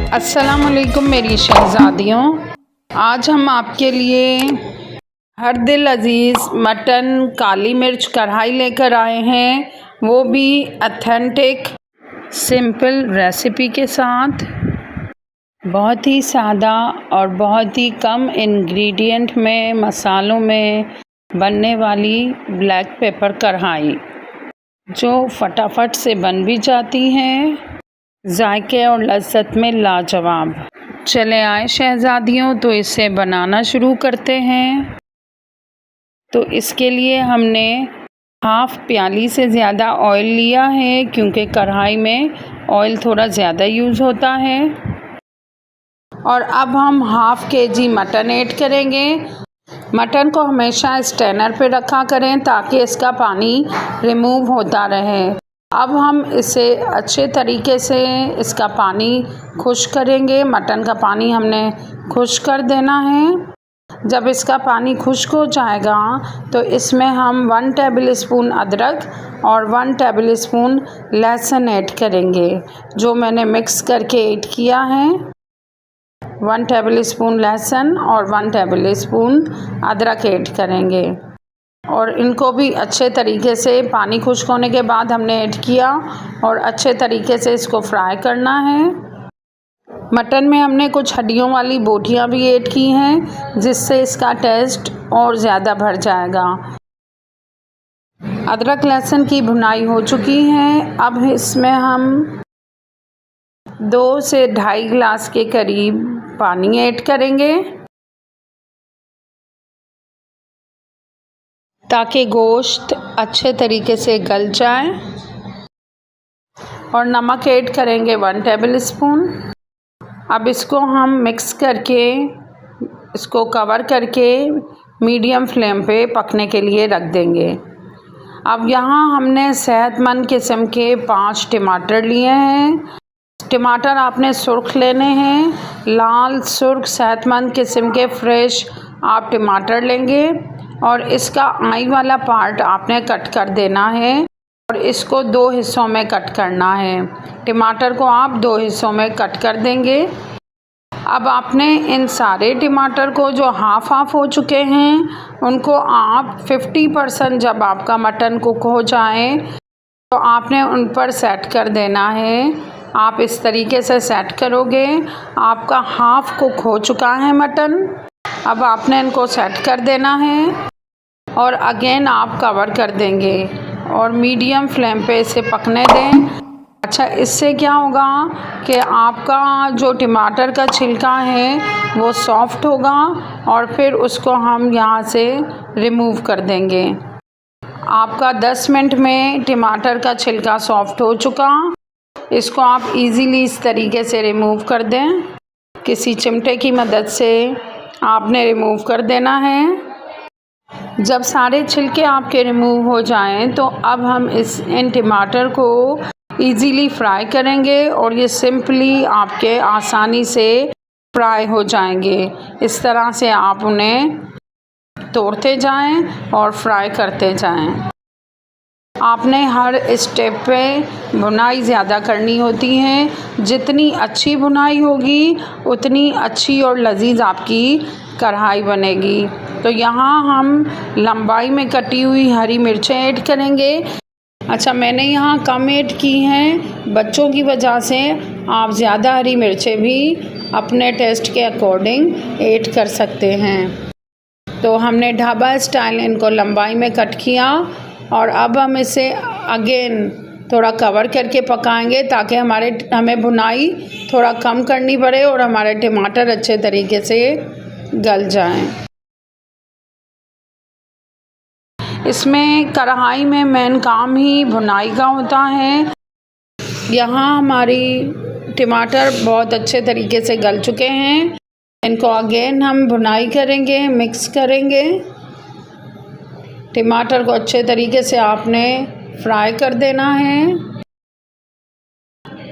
अस्सलामुअलैकुम मेरी शहज़ादियों। आज हम आपके लिए हर दिल अज़ीज़ मटन काली मिर्च कढ़ाई लेकर आए हैं, वो भी ऑथेंटिक सिंपल रेसिपी के साथ। बहुत ही सादा और बहुत ही कम इंग्रेडिएंट में, मसालों में बनने वाली ब्लैक पेपर कढ़ाई, जो फटाफट से बन भी जाती हैं, जायके और लज़्ज़त में लाजवाब। चले आए शहज़ादियों, तो इसे बनाना शुरू करते हैं। तो इसके लिए हमने हाफ़ प्याली से ज़्यादा ऑयल लिया है, क्योंकि कढ़ाई में ऑयल थोड़ा ज़्यादा यूज़ होता है। और अब हम हाफ़ केजी मटन ऐड करेंगे। मटन को हमेशा स्ट्रेनर पे रखा करें ताकि इसका पानी रिमूव होता रहे। अब हम इसे अच्छे तरीके से इसका पानी खुश्क करेंगे। मटन का पानी हमने खुश्क कर देना है। जब इसका पानी खुश्क हो जाएगा तो इसमें हम 1 टेबलस्पून अदरक और 1 टेबलस्पून लहसुन ऐड करेंगे, जो मैंने मिक्स करके ऐड किया है। 1 टेबलस्पून लहसुन और 1 टेबलस्पून अदरक ऐड करेंगे और इनको भी अच्छे तरीके से पानी खुश्क होने के बाद हमने ऐड किया और अच्छे तरीके से इसको फ्राई करना है। मटन में हमने कुछ हड्डियों वाली बोटियां भी ऐड की हैं, जिससे इसका टेस्ट और ज़्यादा बढ़ जाएगा। अदरक लहसुन की भुनाई हो चुकी है। अब इसमें हम 2 से 2.5 गिलास के करीब पानी ऐड करेंगे ताकि गोश्त अच्छे तरीके से गल जाए। और नमक ऐड करेंगे 1 टेबलस्पून। अब इसको हम मिक्स करके इसको कवर करके मीडियम फ्लेम पे पकने के लिए रख देंगे। अब यहाँ हमने सेहतमंद किस्म के 5 टमाटर लिए हैं। टमाटर आपने सुर्ख लेने हैं, लाल सुर्ख सेहतमंद किस्म के फ्रेश आप टमाटर लेंगे और इसका आई वाला पार्ट आपने कट कर देना है और इसको 2 हिस्सों में कट करना है। टमाटर को आप 2 हिस्सों में कट कर देंगे। अब आपने इन सारे टमाटर को जो हाफ़ हो चुके हैं, उनको आप 50% जब आपका मटन कुक हो जाए तो आपने उन पर सेट कर देना है। आप इस तरीके से सेट करोगे, आपका हाफ़ कुक हो चुका है मटन। अब आपने इनको सेट कर देना है और अगेन आप कवर कर देंगे और मीडियम फ्लेम पे इसे पकने दें। अच्छा, इससे क्या होगा कि आपका जो टमाटर का छिलका है वो सॉफ्ट होगा और फिर उसको हम यहाँ से रिमूव कर देंगे। आपका 10 मिनट में टमाटर का छिलका सॉफ्ट हो चुका। इसको आप इजीली इस तरीके से रिमूव कर दें। किसी चिमटे की मदद से आपने रिमूव कर देना है। जब सारे छिलके आपके रिमूव हो जाएं तो अब हम इन टमाटर को इजीली फ्राई करेंगे और ये सिंपली आपके आसानी से फ्राई हो जाएंगे। इस तरह से आप उन्हें तोड़ते जाएं और फ्राई करते जाएं। आपने हर स्टेप पे भुनाई ज़्यादा करनी होती है। जितनी अच्छी भुनाई होगी उतनी अच्छी और लजीज आपकी कढ़ाई बनेगी। तो यहाँ हम लंबाई में कटी हुई हरी मिर्चें ऐड करेंगे। अच्छा, मैंने यहाँ कम ऐड की हैं बच्चों की वजह से। आप ज़्यादा हरी मिर्चें भी अपने टेस्ट के अकॉर्डिंग ऐड कर सकते हैं। तो हमने ढाबा स्टाइल इनको लंबाई में कट किया और अब हम इसे अगेन थोड़ा कवर करके पकाएंगे ताकि हमें भुनाई थोड़ा कम करनी पड़े और हमारे टमाटर अच्छे तरीके से गल जाएं। इसमें कढ़ाई में मेन काम ही भुनाई का होता है। यहाँ हमारी टमाटर बहुत अच्छे तरीके से गल चुके हैं। इनको अगेन हम भुनाई करेंगे, मिक्स करेंगे। टमाटर को अच्छे तरीके से आपने फ्राई कर देना है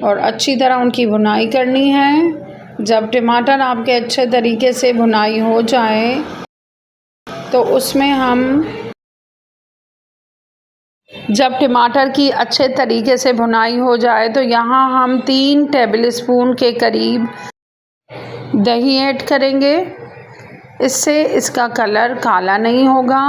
और अच्छी तरह उनकी भुनाई करनी है। जब टमाटर आपके अच्छे तरीके से भुनाई हो जाए तो उसमें हम जब टमाटर की अच्छे तरीके से भुनाई हो जाए तो यहाँ हम 3 टेबलस्पून के करीब दही ऐड करेंगे। इससे इसका कलर काला नहीं होगा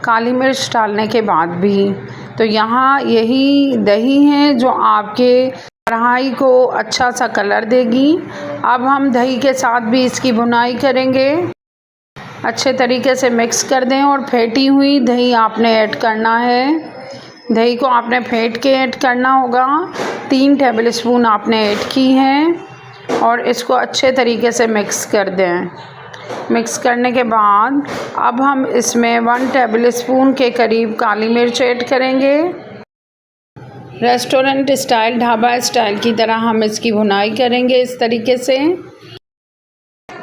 काली मिर्च डालने के बाद भी। तो यहाँ यही दही है जो आपके कढ़ाई को अच्छा सा कलर देगी। अब हम दही के साथ भी इसकी भुनाई करेंगे। अच्छे तरीके से मिक्स कर दें और फेंटी हुई दही आपने ऐड करना है। दही को आपने फेंट के ऐड करना होगा। 3 टेबलस्पून आपने ऐड की है और इसको अच्छे तरीके से मिक्स कर दें। मिक्स करने के बाद अब हम इसमें 1 टेबलस्पून के करीब काली मिर्च ऐड करेंगे। रेस्टोरेंट स्टाइल, ढाबा स्टाइल की तरह हम इसकी भुनाई करेंगे इस तरीके से।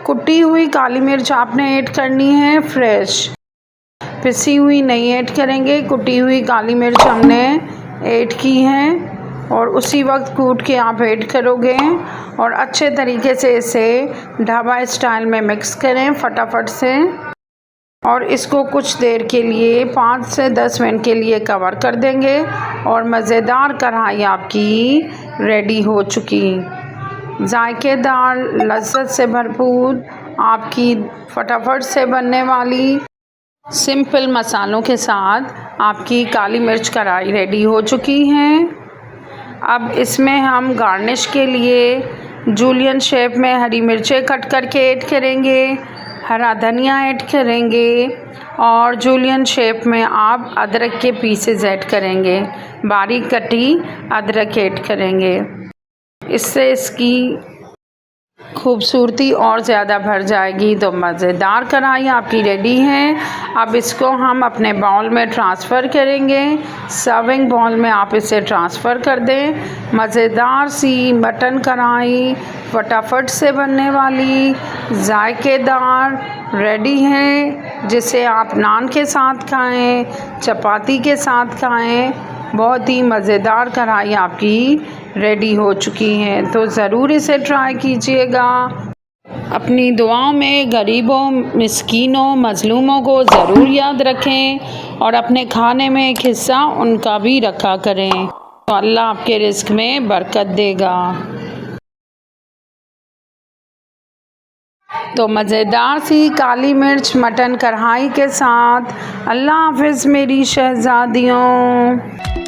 कुटी हुई काली मिर्च आपने ऐड करनी है फ्रेश, पिसी हुई नहीं ऐड करेंगे। कुटी हुई काली मिर्च हमने ऐड की है और उसी वक्त कूट के आप ऐड करोगे और अच्छे तरीके से इसे ढाबा स्टाइल में मिक्स करें फटाफट से। और इसको कुछ देर के लिए 5 से 10 मिनट के लिए कवर कर देंगे और मज़ेदार कढ़ाई आपकी रेडी हो चुकी। जायकेदार, लज्जत से भरपूर, आपकी फटाफट से बनने वाली सिंपल मसालों के साथ आपकी काली मिर्च कढ़ाई रेडी हो चुकी है। अब इसमें हम गार्निश के लिए जूलियन शेप में हरी मिर्चें कट करके ऐड करेंगे, हरा धनिया ऐड करेंगे और जूलियन शेप में आप अदरक के पीसेस ऐड करेंगे, बारीक कटी अदरक ऐड करेंगे। इससे इसकी खूबसूरती और ज़्यादा भर जाएगी। तो मज़ेदार कढ़ाई आपकी रेडी है। अब इसको हम अपने बाउल में ट्रांसफ़र करेंगे। सर्विंग बाउल में आप इसे ट्रांसफ़र कर दें। मज़ेदार सी मटन कढ़ाई फटाफट से बनने वाली, जायकेदार रेडी है, जिसे आप नान के साथ खाएं, चपाती के साथ खाएं। बहुत ही मज़ेदार कढ़ाई आपकी रेडी हो चुकी है। तो ज़रूर इसे ट्राई कीजिएगा। अपनी दुआओं में गरीबों, मिस्कीनों, मज़लूमों को ज़रूर याद रखें और अपने खाने में एक हिस्सा उनका भी रखा करें, तो अल्लाह आपके रिज़्क़ में बरकत देगा। तो मज़ेदार सी काली मिर्च मटन कढ़ाई के साथ अल्लाह हाफ़िज़ मेरी शहज़ादियों।